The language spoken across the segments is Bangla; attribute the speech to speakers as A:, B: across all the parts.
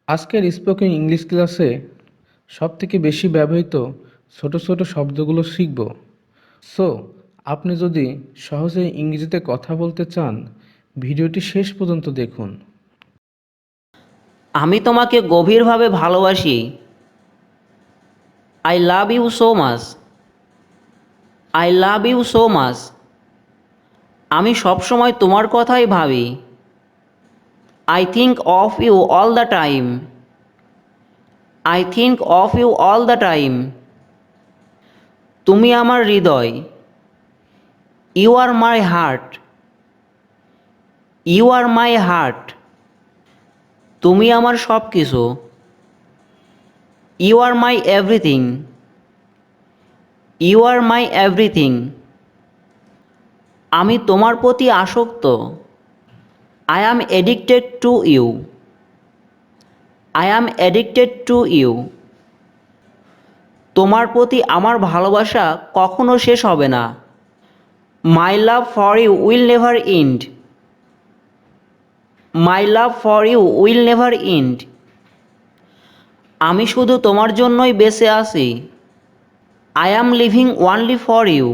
A: আজকের স্পোকেন ইংলিশ ক্লাসে সবথেকে বেশি ব্যবহৃত ছোট ছোট শব্দগুলো শিখব। সো আপনি যদি সহজে ইংরেজিতে কথা বলতে চান, ভিডিওটি শেষ পর্যন্ত দেখুন।
B: আমি তোমাকে গভীরভাবে ভালোবাসি। I love you so much. I love you so much. আমি সবসময় তোমার কথাই ভাবি। I think of you all the time. I think of you all the time. তুমি আমার হৃদয়। You are my heart. You are my heart. তুমি আমার সব কিছু। You are my everything. You are my everything. আমি তোমার প্রতি আসক্ত। I am addicted to you. I am addicted to you. তোমার প্রতি আমার ভালোবাসা কখনো শেষ হবে না। My love for you will never end. My love for you will never end. আমি শুধু তোমার জন্যই বেঁচে আছি। I am living only for you.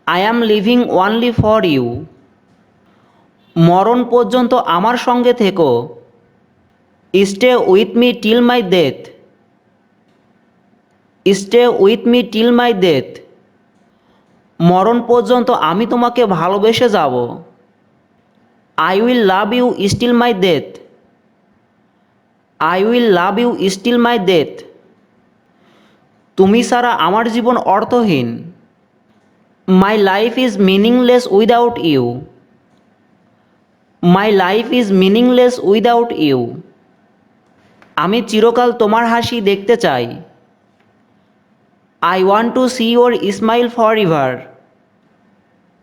B: I am living only for you. মরণ পর্যন্ত আমার সঙ্গে থেকো। Stay with me till my death. Stay with me till my death. মরণ পর্যন্ত আমি তোমাকে ভালোবেসে যাব। I will love you still my death. I will love you still my death. তুমি ছাড়া আমার জীবন অর্থহীন। My life is meaningless without you. My life is meaningless without you. আমি চিরকাল তোমার হাসি দেখতে চাই। I want to see your smile forever.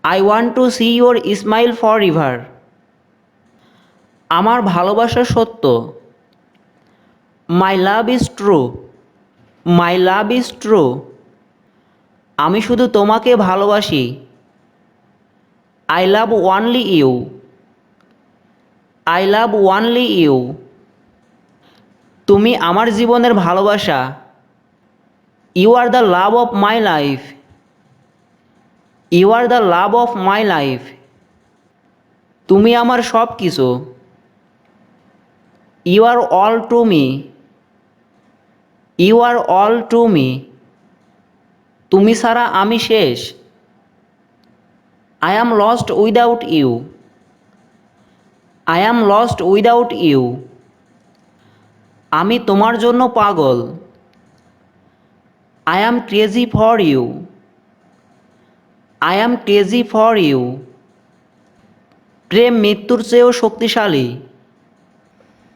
B: I want to see your smile forever. আমার ভালোবাসা সত্য। My love is true. My love is true. আমি শুধু তোমাকে ভালোবাসি। I love only you. I love only you. তুমি আমার জীবনের ভালোবাসা। You are the love of my life. You are the love of my life. তুমি আমার সব কিছু। You are all to me. You are all to me. তুমি ছাড়া আমি শেষ। I am lost without you. I am lost without you. আমি তোমার জন্য পাগল। I am crazy for you. I am crazy for you. প্রেম মৃত্যুর চেয়েও শক্তিশালী।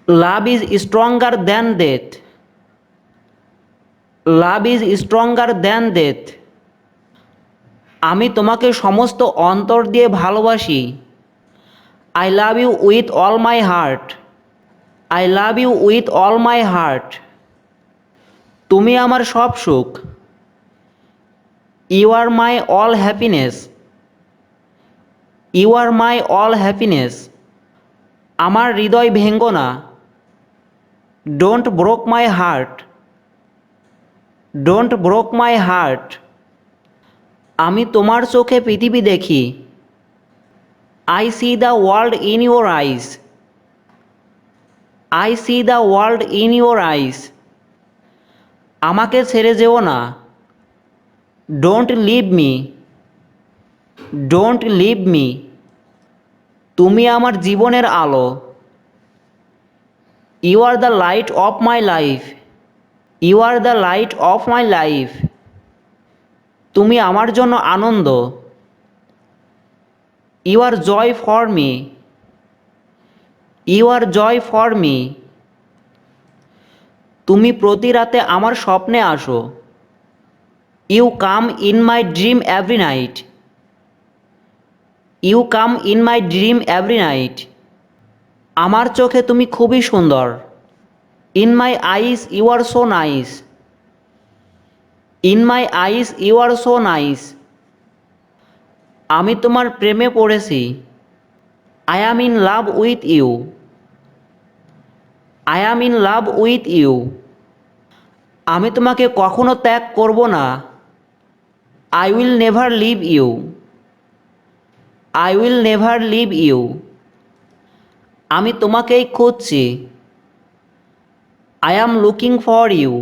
B: Love is stronger than death. Love is stronger than death. আমি তোমাকে সমস্ত অন্তর দিয়ে ভালোবাসি। I love you with all my heart. I love you with all my heart. তুমি আমার সব সুখ। You are my all happiness. You are my all happiness. আমার হৃদয় ভেঙ্গো না। Don't broke my heart. Don't broke my heart. আমি তোমার চোখে পৃথিবী দেখি। I see the world in your eyes. I see the world in your eyes. আমাকে ছেড়ে যেও না। Don't leave me. Don't leave me. তুমি আমার জীবনের আলো। You are the light of my life. You are the light of my life. তুমি আমার জন্য আনন্দ। You are joy for me. You are joy for me. তুমি প্রতি রাতে আমার স্বপ্নে আসো। You come in my dream every night. You come in my dream every night. আমার চোখে তুমি খুবই সুন্দর। In my eyes you are so nice. In my eyes you are so nice. আমি তোমার প্রেমে পড়েছি। I am in love with you. I am in love with you. আমি তোমাকে কখনো ত্যাগ করব না। I will never leave you. I will never leave you. আমি তোমাকেই খুঁজছি। I am looking for you.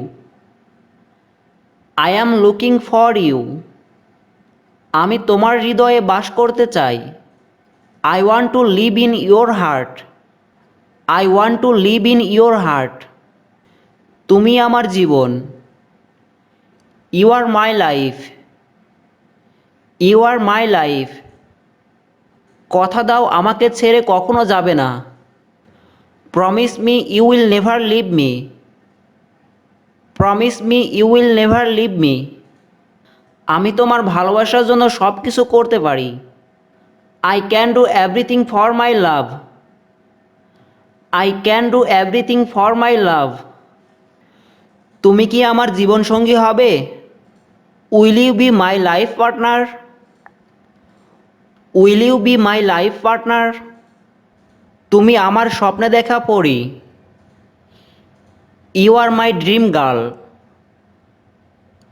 B: I am looking for you. আমি তোমার হৃদয়ে বাস করতে চাই। I want to live in your heart. I want to live in your heart. তুমি আমার জীবন। You are my life. You are my life. কথা দাও আমাকে ছেড়ে কখনো যাবে না। Promise me you will never leave me. Promise me you will never leave me. আমি তোমার ভালোবাসার জন্য সব কিছু করতে পারি। I can do everything for my love. I can do everything for my love. তুমি কি আমার জীবনসঙ্গী হবে? Will you be my life partner? Will you be my life partner? তুমি আমার স্বপ্নে দেখা পরি। You are my dream girl.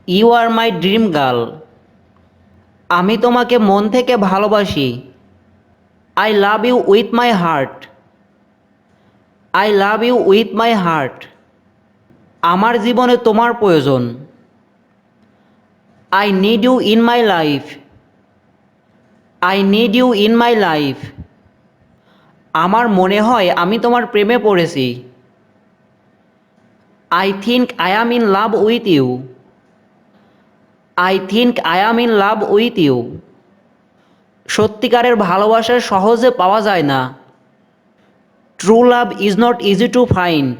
B: You are my dream girl. আমি তোমাকে মন থেকে ভালোবাসি। I love you with my heart. I love you with my heart. আমার জীবনে তোমার প্রয়োজন। I need you in my life. I need you in my life. আমার মনে হয় আমি তোমার প্রেমে পড়েছি। I think I am in love with you. I think I am in love with you. সত্যিকারের ভালোবাসা সহজে পাওয়া যায় না। True love is not easy to find.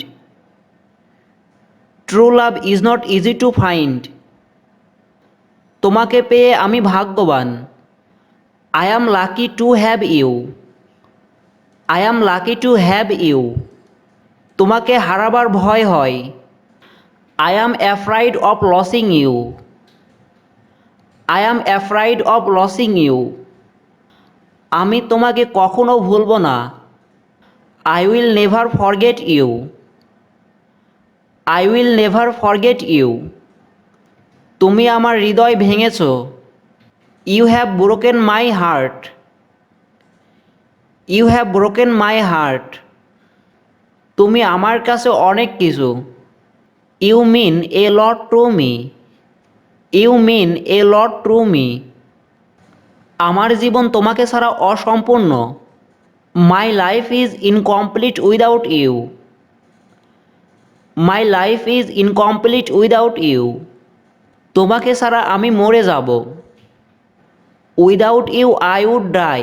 B: True love is not easy to find. তোমাকে পেয়ে আমি ভাগ্যবান। I am lucky to have you. I am lucky to have you. তোমাকে হারাবার ভয় হয়। I am afraid of losing you. I am afraid of losing you. আমি তোমাকে কখনো ভুলব না। I will never forget you. I will never forget you. তুমি আমার হৃদয় ভেঙেছ। You have broken my heart. You have broken my heart. তুমি আমার কাছে অনেক কিছু। You mean a lot to me. You mean a lot to me. আমার জীবন তোমাকে ছাড়া অসম্পূর্ণ। My life is incomplete without you. My life is incomplete without you. তোমাকে ছাড়া আমি মরে যাব। Without you I would die.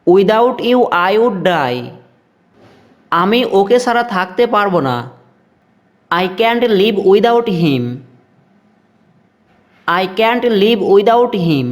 B: Without you I would die. আমি ওকে ছাড়া থাকতে পারবো না। I can't live without him. I can't live without him.